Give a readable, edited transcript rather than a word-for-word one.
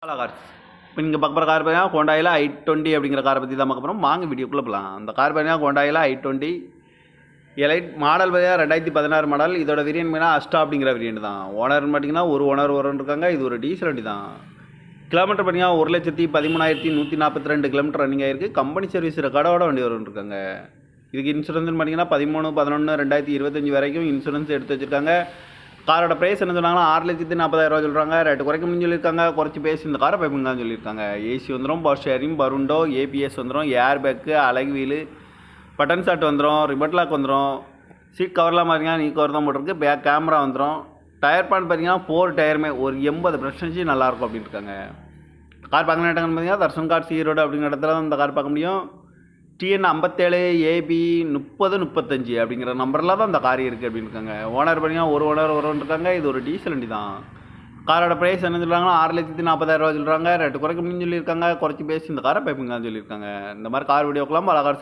Cars இப்போ நீங்கள் பார்க்க போகிற கார் பார்த்தீங்கன்னா ஹோண்டாயில் i20 அப்படிங்கிற காரை பற்றி தான் பார்க்க போகிறோம். வாங்க வீடியோக்குள்ளே போகலாம். அந்த கார் பார்த்தீங்கன்னா ஹோண்டாயில் i20 எலைட் மாடல் பார்த்தீங்கன்னா 2016 மாடல். இதோட வேரியன்ட் பார்த்தீங்கன்னா அஸ்டா அப்படிங்கிற வேரியன்ட் தான். ஓனர்னு பார்த்தீங்கன்னா ஒரு ஓனர் இருக்காங்க. இது ஒரு டீசல் வண்டி தான். கிலோமீட்டர் பார்த்தீங்கன்னா 1,13,142 கிலோமீட்டர் ரன்னிங் ஆகிருக்கு. கம்பெனி சர்வீஸ் ரெக்கார்டோட வண்டி இருக்காங்க. இதுக்கு இன்சூரன்ஸ்னு பார்த்தீங்கன்னா 13/11/2025 வரைக்கும் இன்சூரன்ஸ் எடுத்து வச்சுருக்காங்க. காரோட ப்ரைஸ் என்ன சொன்னாங்கன்னா 6,40,000 சொல்கிறாங்க. ரேட்டு குறைக்க முடியும் சொல்லியிருக்காங்க. குறைச்சி பேசி இந்த காரை பைப்புங்கன்னு சொல்லியிருக்காங்க. ஏசி வந்துடும், பவர் ஷேரிங், பருண்டோ, ஏபிஎஸ் வந்துடும், ஏர் பேக்கு, அலகு வீலு, பட்டன் ஷாட் வந்துடும், ரிபட் லாக் வந்துடும். சீட் கவர்லாம் பார்த்தீங்கன்னா நீ கவர் தான் போட்டிருக்கு. பேக் கேமரா வந்துடும். டயர் பாயிண்ட் பார்த்தீங்கன்னா 4 டயருமே ஒரு 80% நல்லாயிருக்கும் அப்படின்னு இருக்காங்க. கார் பார்க்க நேட்டங்கன்னு பார்த்தீங்கன்னா தர்ஷன் கார்ஸ் ஈரோடு அப்படிங்கிற இடத்துல தான் இந்த கார் பார்க்க முடியும். TN 57 AB 3035 அப்படிங்கிற நம்பரில் தான் இந்த கார் இருக்குது அப்படின்னு இருக்காங்க. ஓனர் பார்த்தீங்கன்னா ஒரு ஓனர் இருக்காங்க. இது ஒரு டீசல் வண்டி தான். காரோட ப்ரைஸ் என்ன சொல்கிறாங்கன்னா 6,40,000 சொல்கிறாங்க. ரேட்டு குறைக்க முடியும்னு சொல்லியிருக்காங்க. குறைச்சி பேசி இந்த காரை பைப்புங்கன்னு சொல்லியிருக்காங்க. இந்த மாதிரி கார் வீடியோக்கெல்லாம் பல கார்